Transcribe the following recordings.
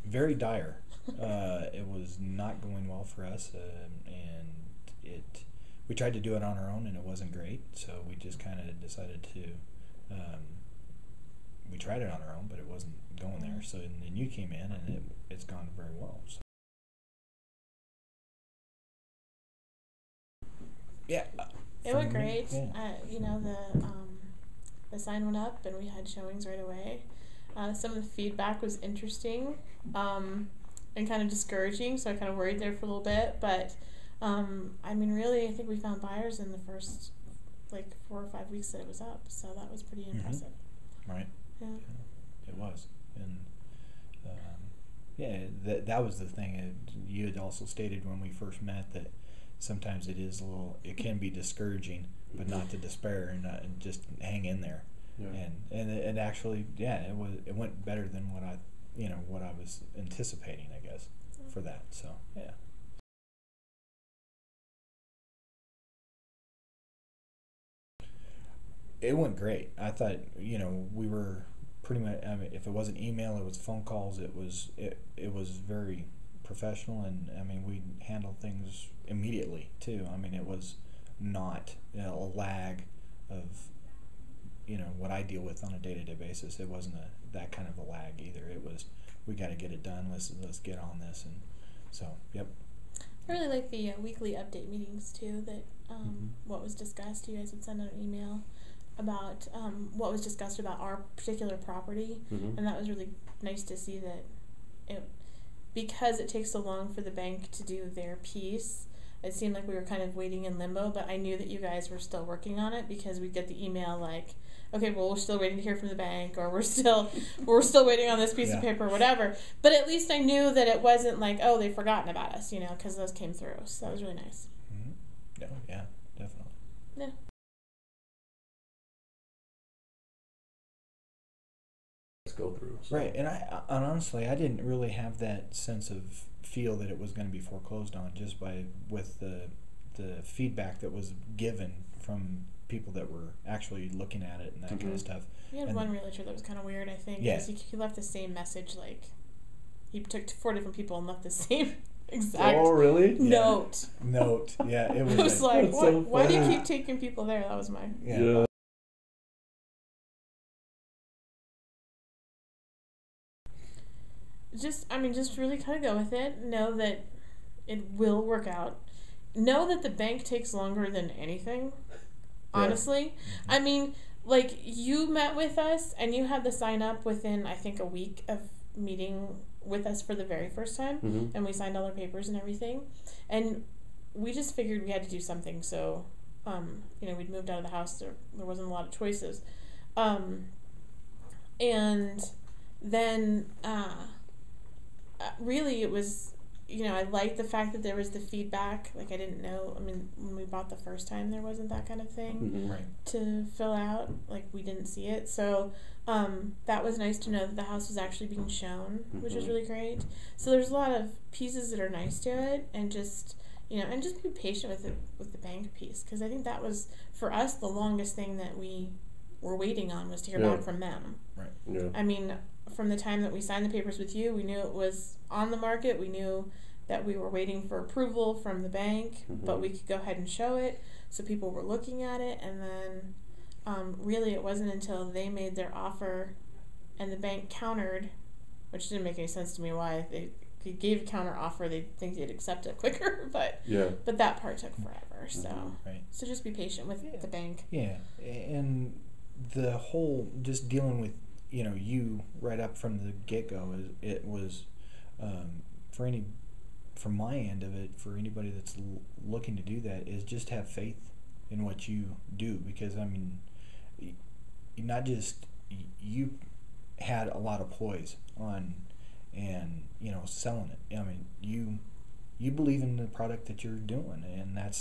very dire. It was not going well for us, and we tried to do it on our own, and it wasn't great. So we just kind of decided to. We tried it on our own, but it wasn't going there. So and then you came in, and it's gone very well. So. Yeah. It went great. Yeah. The sign went up, and we had showings right away. Some of the feedback was interesting and kind of discouraging, so I kind of worried there for a little bit. But, really, I think we found buyers in the first, 4 or 5 weeks that it was up. So that was pretty impressive. Right. Yeah. It was. And, that was the thing. You had also stated when we first met that sometimes it can be discouraging, but not to despair and just hang in there. Yeah. And actually, it went better than what I was anticipating, I guess, for that. So, yeah. It went great. I thought, we were pretty much, if it wasn't email, it was phone calls. It was very professional, and we handled things immediately too. It was not a lag of what I deal with on a day-to-day basis. It wasn't that kind of a lag either. It was, we got to get it done. Let's get on this. And so, yep. I really like the weekly update meetings too. That what was discussed. You guys would send out an email about what was discussed about our particular property, and that was really nice to see that because it takes so long for the bank to do their piece. It seemed like we were kind of waiting in limbo, but I knew that you guys were still working on it because we'd get the email like, okay, well, we're still waiting to hear from the bank, or we're still waiting on this piece of paper, or whatever. But at least I knew that it wasn't like, oh, they've forgotten about us, because those came through. So that was really nice. Mm-hmm. Yeah, definitely. Yeah. Go through. So. Right, and honestly, I didn't really have that sense of feel that it was going to be foreclosed on just with the feedback that was given from people that were actually looking at it and that kind of stuff. We had one realtor that was kind of weird, I think. Yeah. He left the same message, he took 4 different people and left the same exact note. Yeah, it was. I was like, what? So why do you keep taking people there? That was my. Yeah. Just really kind of go with it. Know that it will work out. Know that the bank takes longer than anything. Honestly. You met with us and you had the sign up within, I think, a week of meeting with us for the very first time. And we signed all our papers and everything. And we just figured we had to do something. So, we'd moved out of the house. There wasn't a lot of choices. And then... really, it was, I liked the fact that there was the feedback. I didn't know, when we bought the first time, there wasn't that kind of thing to fill out. We didn't see it. So that was nice to know that the house was actually being shown, which was really great. So there's a lot of pieces that are nice to it, and just, and just be patient with the bank piece, because I think that was, for us, the longest thing that we were waiting on was to hear back from them. Right. Yeah. From the time that we signed the papers with you, we knew it was on the market. We knew that we were waiting for approval from the bank, but we could go ahead and show it. So people were looking at it, and then really it wasn't until they made their offer and the bank countered, which didn't make any sense to me why they gave a counter offer. They'd think they'd accept it quicker, but that part took forever. So so just be patient with the bank. Yeah, and the whole just dealing with you right up from the get-go, it was from my end of it, for anybody that's looking to do that, is just have faith in what you do, because not just you had a lot of poise on and selling it. You believe in the product that you're doing, and that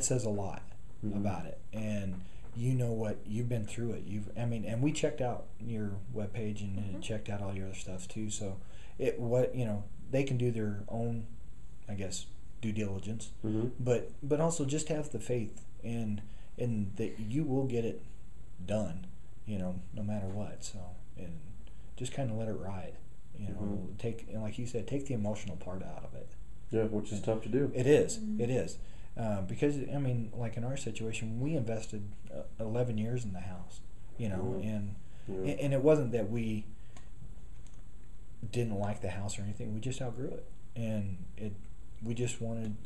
says a lot about it. And what you've been through it. And we checked out your webpage and checked out all your other stuff too. So they can do their own, I guess, due diligence, but also just have the faith in that you will get it done, no matter what. So, and just kind of let it ride. You know, and like you said, take the emotional part out of it. Yeah, which is tough to do. It is. It is. Because, I mean, like in our situation, we invested 11 years in the house, you know, and it wasn't that we didn't like the house or anything. We just outgrew it. And we just couldn't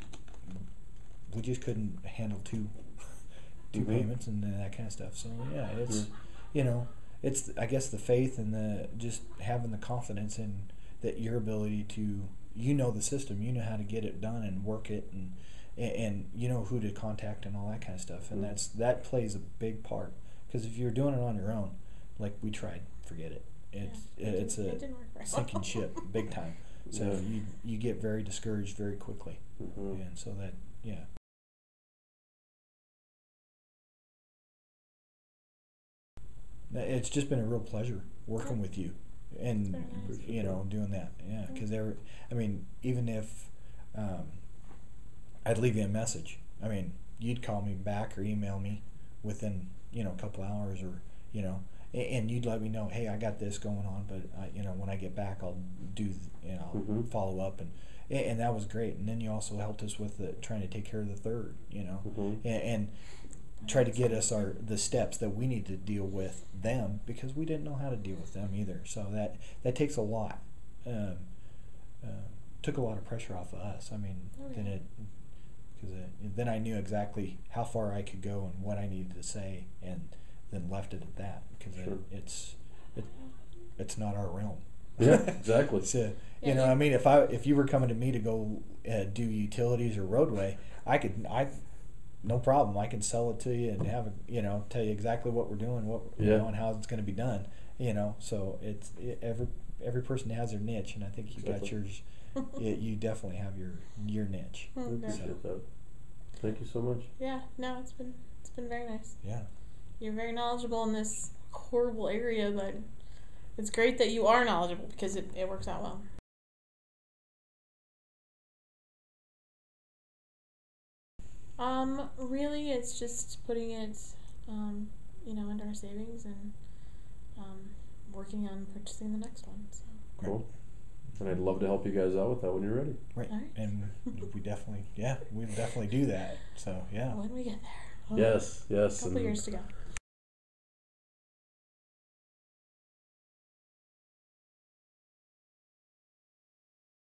handle two payments and that kind of stuff. So, yeah, it's, you know, it's, I guess, the faith and the just having the confidence in that your ability to, you know, the system, you know how to get it done and work it, and you know who to contact and all that kind of stuff, and that plays a big part. Because if you're doing it on your own, like we tried, forget it. It's a sinking ship, big time. So you get very discouraged very quickly, and so that it's just been a real pleasure working with you, and nice. you know, doing that. Yeah, because I mean, even if I'd leave you a message, I mean, you'd call me back or email me within, you know, a couple hours, or, you know, and you'd let me know, hey, I got this going on, but you know, when I get back, I'll do, you know, follow up, and that was great. And then you also helped us with trying to take care of the third, you know, and try to get us the steps that we need to deal with them, because we didn't know how to deal with them either. So that takes a lot. Took a lot of pressure off of us. I mean, then I knew exactly how far I could go and what I needed to say, and then left it at that, because it's not our realm. Yeah, exactly. So, you know, I mean, if you were coming to me to go do utilities or roadway, no problem. I can sell it to you and tell you exactly what we're doing, you know, and how it's going to be done. You know, so every person has their niche, and I think you got yours. You definitely have your niche. I appreciate that. Thank you so much. Yeah, no, it's been very nice. Yeah. You're very knowledgeable in this horrible area, but it's great that you are knowledgeable, because it works out well. Really, it's just putting it, you know, into our savings, and working on purchasing the next one. So. Cool. And I'd love to help you guys out with that when you're ready. Right. And we'll definitely do that. So, yeah. When we get there. Yes. A couple years to go.